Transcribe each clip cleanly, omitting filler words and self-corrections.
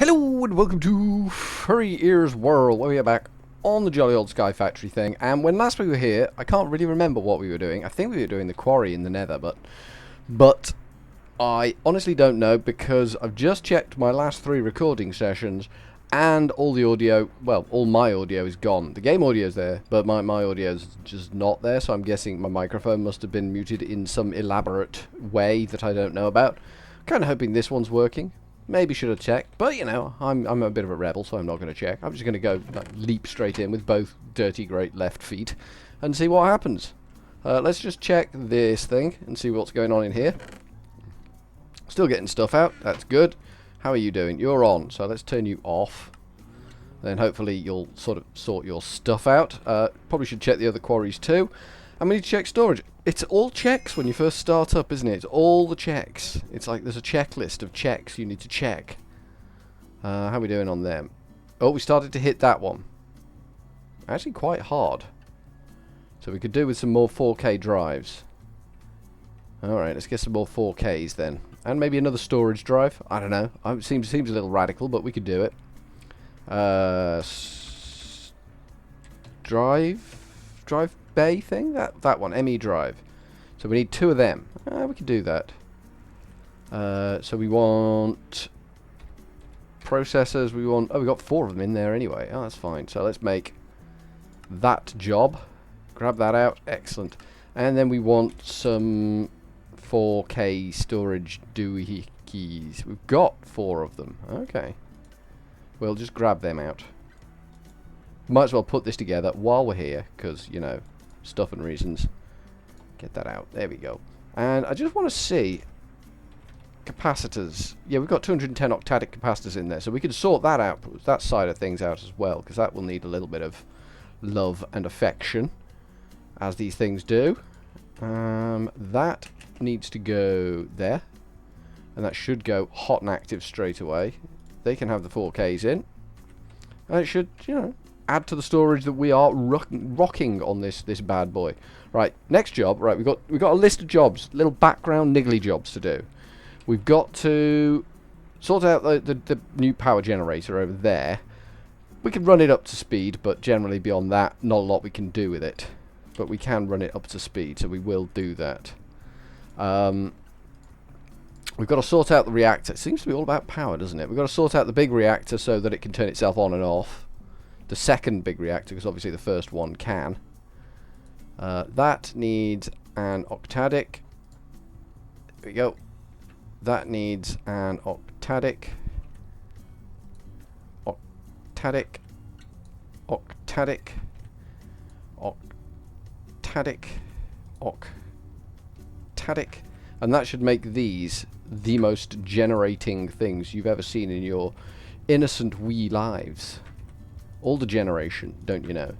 Hello and welcome to furryearsworld, where we are back on the jolly old Sky Factory thing. And when last we were here, I can't really remember what we were doing. I think we were doing the quarry in the Nether, but I honestly don't know because I've just checked my last 3 recording sessions, and all the audio, well, all my audio is gone. The game audio is there, but my audio is just not there. So I'm guessing my microphone must have been muted in some elaborate way that I don't know about. Kind of hoping this one's working. Maybe should have checked, but you know, I'm a bit of a rebel, so I'm not going to check. I'm just going to go leap straight in with both dirty great left feet and see what happens. Let's just check this thing and see what's going on in here. Still getting stuff out. That's good. How are you doing? You're on, so let's turn you off. Then hopefully you'll sort of sort your stuff out. Probably should check the other quarries too. And we need to check storage. It's all checks when you first start up, isn't it? It's all the checks. It's like there's a checklist of checks you need to check. How are we doing on them? Oh, we started to hit that one. Actually quite hard. So we could do with some more 4K drives. Alright, let's get some more 4Ks then. And maybe another storage drive. I don't know. It seems a little radical, but we could do it. Drive bay thing? That one, ME drive. So we need 2 of them. We can do that. So we want processors. We got 4 of them in there anyway. Oh, that's fine. So let's make that job. Grab that out. Excellent. And then we want some 4K storage doohickeys. We've got 4 of them. Okay. We'll just grab them out. Might as well put this together while we're here, because, you know, stuff and reasons. Get that out. There we go. And I just want to see capacitors. Yeah, we've got 210 octadic capacitors in there, so we can sort that out, that side of things out as well, because that will need a little bit of love and affection, as these things do. That needs to go there, and that should go hot and active straight away. They can have the 4Ks in, and it should, you know, add to the storage that we are rocking on this bad boy. Right, next job. Right, we've got a list of jobs, little background niggly jobs to do. We've got to sort out the new power generator over there. We can run it up to speed, but generally beyond that, not a lot we can do with it. But we can run it up to speed, so we will do that. We've got to sort out the reactor. It seems to be all about power, doesn't it? We've got to sort out the big reactor so that it can turn itself on and off. The second big reactor, because obviously the first one can. That needs an octadic. There we go. That needs an octadic. Octadic. Octadic. Octadic. Octadic. And that should make these the most generating things you've ever seen in your innocent wee lives. All the generation, don't you know?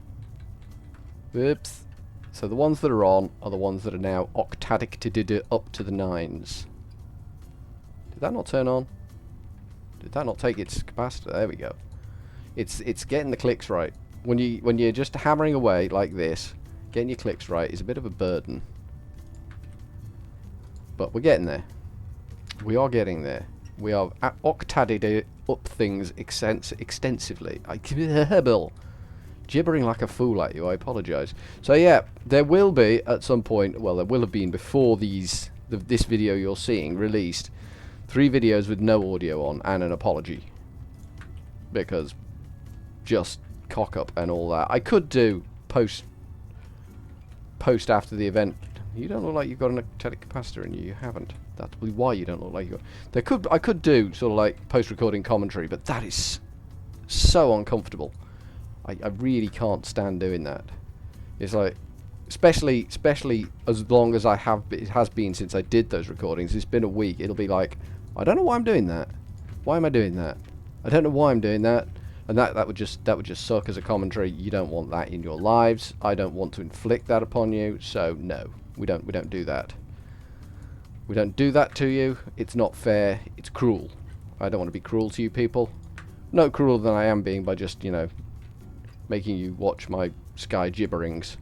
Whoops. So the ones that are on are the ones that are now octadic up to the 9s. Did that not turn on? Did that not take its capacitor? There we go. It's getting the clicks right. When you're just hammering away like this, getting your clicks right is a bit of a burden. But we're getting there. We are getting there. We are octadic up things extensively. Gibbering like a fool at you, I apologise. So yeah, there will be at some point, well there will have been before this video you're seeing released, 3 videos with no audio on and an apology. Because just cock up and all that. I could do post after the event. You don't look like you've got an octadic capacitor in you. You haven't. That's probably why you don't look like you got. I could do sort of like post-recording commentary, but that is so uncomfortable. I really can't stand doing that. It's like, especially as long as it has been since I did those recordings. It's been a week. It'll be like, I don't know why I'm doing that. Why am I doing that? I don't know why I'm doing that. And that would just suck as a commentary. You don't want that in your lives. I don't want to inflict that upon you. So no. We don't do that. We don't do that to you. It's not fair. It's cruel. I don't want to be cruel to you people. No crueler than I am being by just, you know, making you watch my sky gibberings.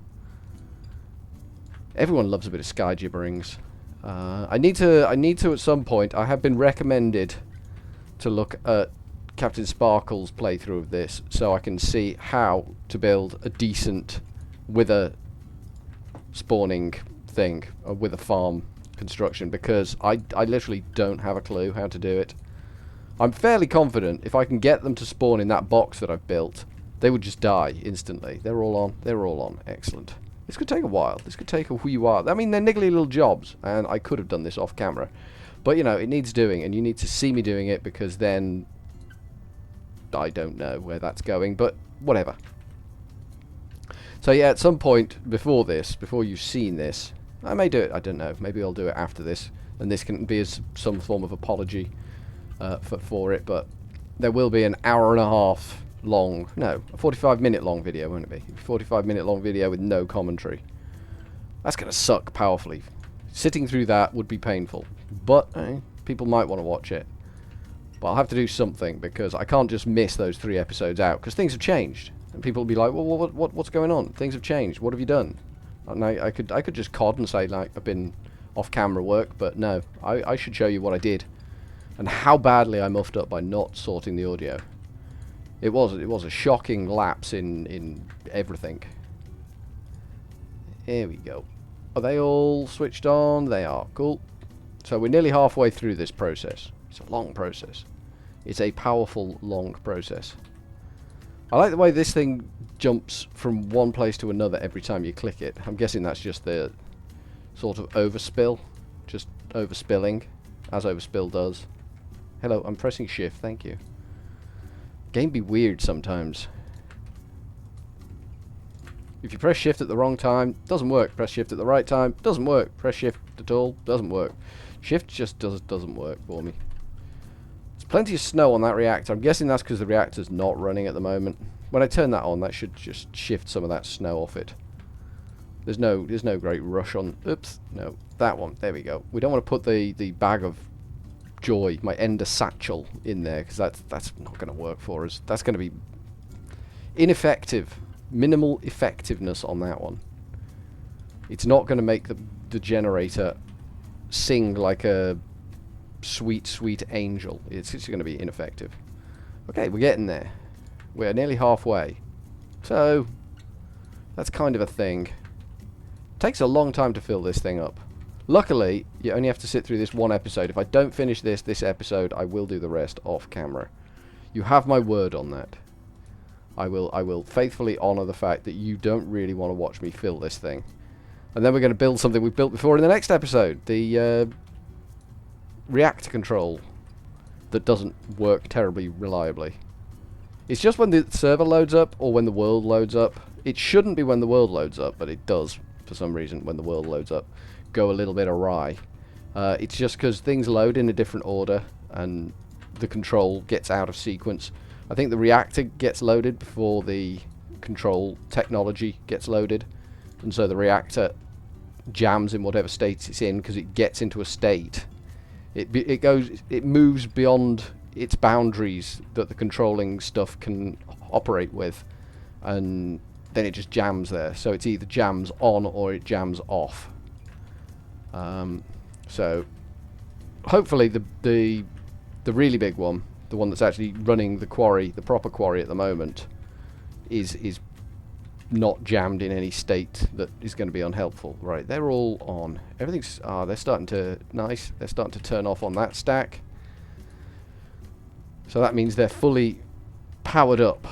Everyone loves a bit of sky gibberings. I need to at some point. I have been recommended to look at Captain Sparkle's playthrough of this, so I can see how to build a decent wither spawning thing, a wither farm construction, because I literally don't have a clue how to do it. I'm fairly confident if I can get them to spawn in that box that I've built, they would just die instantly. They're all on. They're all on. Excellent. This could take a while. This could take a wee while. I mean, they're niggly little jobs, and I could have done this off camera. But, you know, it needs doing, and you need to see me doing it, because then I don't know where that's going, but whatever. So, yeah, at some point before this, before you've seen this, I may do it. I don't know. Maybe I'll do it after this, and this can be as some form of apology for it, but there will be an hour and a half long, no, a 45-minute long video, won't it be? A 45-minute long video with no commentary. That's going to suck powerfully. Sitting through that would be painful, but people might want to watch it. But I'll have to do something, because I can't just miss those 3 episodes out, because things have changed. And people will be like, well, what's going on? Things have changed. What have you done? And I could just cod and say, like, I've been off-camera work, but no, I should show you what I did. And how badly I muffed up by not sorting the audio. It was a shocking lapse in everything. Here we go. Are they all switched on? They are. Cool. So we're nearly halfway through this process. It's a long process. It's a powerful, long process. I like the way this thing jumps from one place to another every time you click it. I'm guessing that's just the sort of overspill. Just overspilling, as overspill does. Hello, I'm pressing shift, thank you. Game be weird sometimes. If you press shift at the wrong time, doesn't work. Press shift at the right time, doesn't work. Press shift at all, doesn't work. Shift just doesn't work for me. There's plenty of snow on that reactor. I'm guessing that's because the reactor's not running at the moment. When I turn that on, that should just shift some of that snow off it. There's no great rush on. Oops, no, that one. There we go. We don't want to put the bag of joy, my ender satchel, in there, because that's not going to work for us. That's going to be ineffective. Minimal effectiveness on that one. It's not going to make the generator sing like a sweet, sweet angel. It's going to be ineffective. Okay, we're getting there. We're nearly halfway. So, that's kind of a thing. Takes a long time to fill this thing up. Luckily, you only have to sit through this one episode. If I don't finish this episode, I will do the rest off camera. You have my word on that. I will faithfully honour the fact that you don't really want to watch me fill this thing. And then we're going to build something we've built before in the next episode. The reactor control that doesn't work terribly reliably. It's just when the server loads up or when the world loads up. It shouldn't be when the world loads up, but it does for some reason when the world loads up. Go a little bit awry. It's just because things load in a different order and the control gets out of sequence. I think the reactor gets loaded before the control technology gets loaded, and so the reactor jams in whatever state it's in because it gets into a state. It moves beyond its boundaries that the controlling stuff can operate with, and then it just jams there. So it's either jams on or it jams off. So hopefully the really big one, the one that's actually running the quarry, the proper quarry at the moment, is not jammed in any state that is going to be unhelpful. Right, they're all on. Everything's they're starting to nice. They're starting to turn off on that stack. So that means they're fully powered up.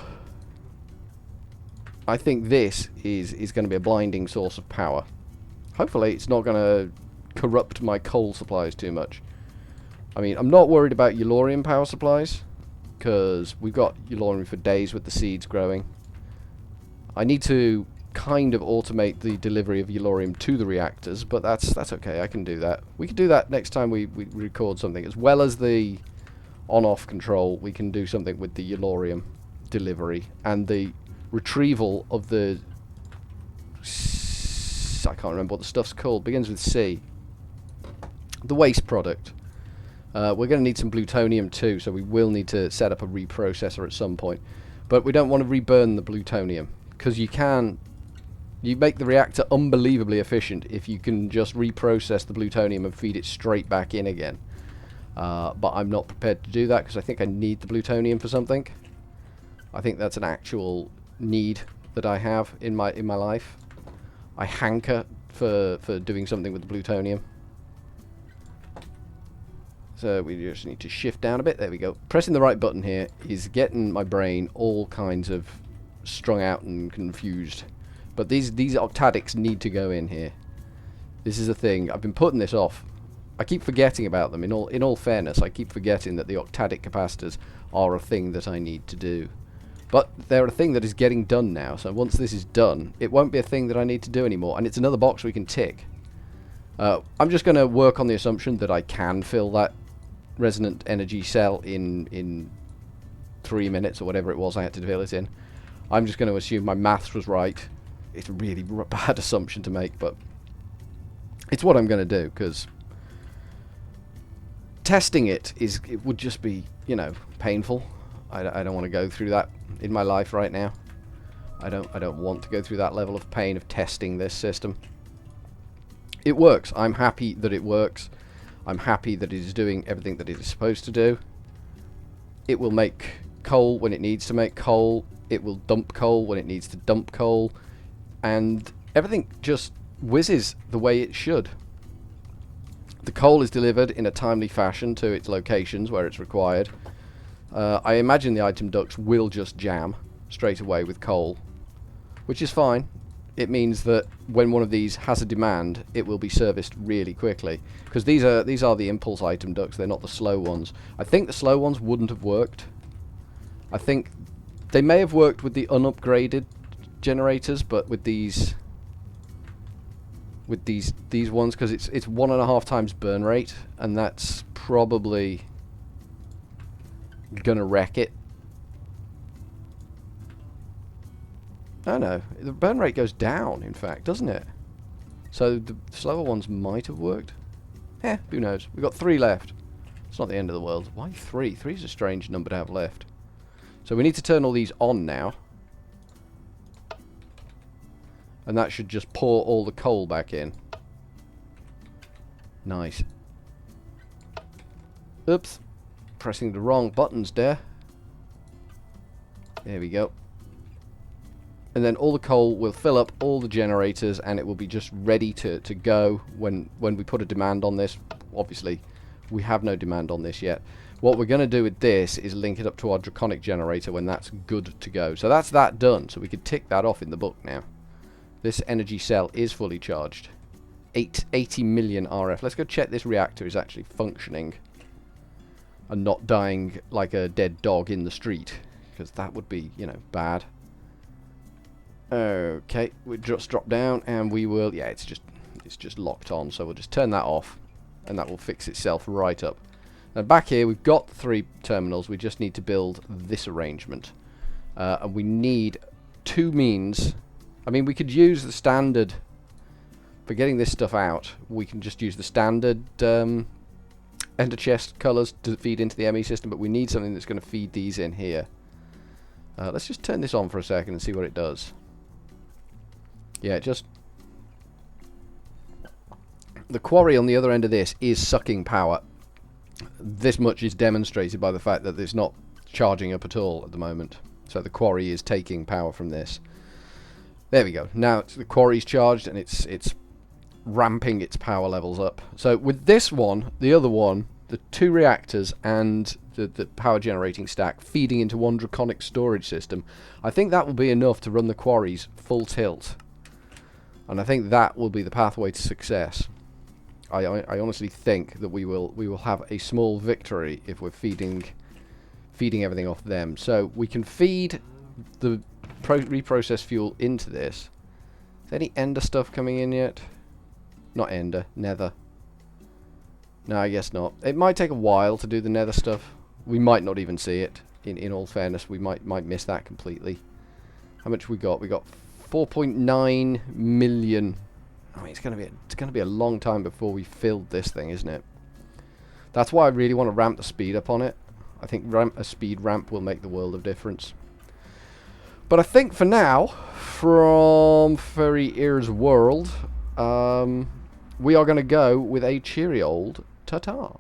I think this is going to be a blinding source of power. Hopefully it's not going to corrupt my coal supplies too much. I mean, I'm not worried about Eulorium power supplies, because we've got Eulorium for days with the seeds growing. I need to kind of automate the delivery of Eulorium to the reactors, but that's okay, I can do that. We can do that next time we record something. As well as the on-off control, we can do something with the Eulorium delivery and the retrieval of the... I can't remember what the stuff's called. Begins with C. The waste product. We're going to need some plutonium too, so we will need to set up a reprocessor at some point. But we don't want to reburn the plutonium, because you make the reactor unbelievably efficient if you can just reprocess the plutonium and feed it straight back in again. But I'm not prepared to do that because I think I need the plutonium for something. I think that's an actual need that I have in my life. I hanker for doing something with the plutonium. So we just need to shift down a bit. There we go. Pressing the right button here is getting my brain all kinds of strung out and confused. But these octadics need to go in here. This is a thing. I've been putting this off. I keep forgetting about them. In all fairness, I keep forgetting that the octadic capacitors are a thing that I need to do. But they're a thing that is getting done now. So once this is done, it won't be a thing that I need to do anymore. And it's another box we can tick. I'm just going to work on the assumption that I can fill that resonant energy cell in 3 minutes or whatever it was I had to fill it in. I'm just going to assume my maths was right. It's a really bad assumption to make, but it's what I'm going to do, because testing it would just be, you know, painful. I don't want to go through that in my life right now. I don't want to go through that level of pain of testing this system. It works. I'm happy that it works. I'm happy that it is doing everything that it is supposed to do. It will make coal when it needs to make coal. It will dump coal when it needs to dump coal. And everything just whizzes the way it should. The coal is delivered in a timely fashion to its locations where it's required. I imagine the item ducts will just jam straight away with coal, which is fine. It means that when one of these has a demand, it will be serviced really quickly, because these are the impulse item ducts. They're not the slow ones. I think the slow ones wouldn't have worked. I think they may have worked with the unupgraded generators, but with these ones, because it's 1.5 times burn rate, and that's probably gonna wreck it. Oh no, the burn rate goes down, in fact, doesn't it? So the slower ones might have worked. Who knows? We've got 3 left. It's not the end of the world. Why 3? 3 is a strange number to have left. So we need to turn all these on now. And that should just pour all the coal back in. Nice. Oops. Pressing the wrong buttons there. There we go. And then all the coal will fill up all the generators, and it will be just ready to go when we put a demand on this. Obviously, we have no demand on this yet. What we're going to do with this is link it up to our draconic generator when that's good to go. So that's that done. So we could tick that off in the book now. This energy cell is fully charged. 80 million RF. Let's go check this reactor is actually functioning and not dying like a dead dog in the street, because that would be, you know, bad. Okay, we just drop down and we will, yeah, it's just locked on, so we'll just turn that off and that will fix itself right up. Now back here we've got 3 terminals. We just need to build this arrangement, and we need 2 means. I mean, we could use the standard for getting this stuff out. We can just use the standard ender chest colors to feed into the ME system, but we need something that's going to feed these in here. Let's just turn this on for a second and see what it does. Yeah, the quarry on the other end of this is sucking power. This much is demonstrated by the fact that it's not charging up at all at the moment. So the quarry is taking power from this. There we go. Now the quarry's charged and it's ramping its power levels up. So with this one, the other one, the 2 reactors and the power generating stack feeding into one draconic storage system, I think that will be enough to run the quarries full tilt. And I think that will be the pathway to success. I honestly think that we will have a small victory if we're feeding everything off them. So we can feed the reprocessed fuel into this. Is there any ender stuff coming in yet? Not ender, nether. No, I guess not. It might take a while to do the nether stuff. We might not even see it. In all fairness, we might miss that completely. How much we got? We got 4.9 million. I mean, it's gonna be a long time before we filled this thing, isn't it? That's why I really want to ramp the speed up on it. I think a speed ramp will make the world of difference. But I think for now, from furryearsworld, we are going to go with a cheery old ta-ta.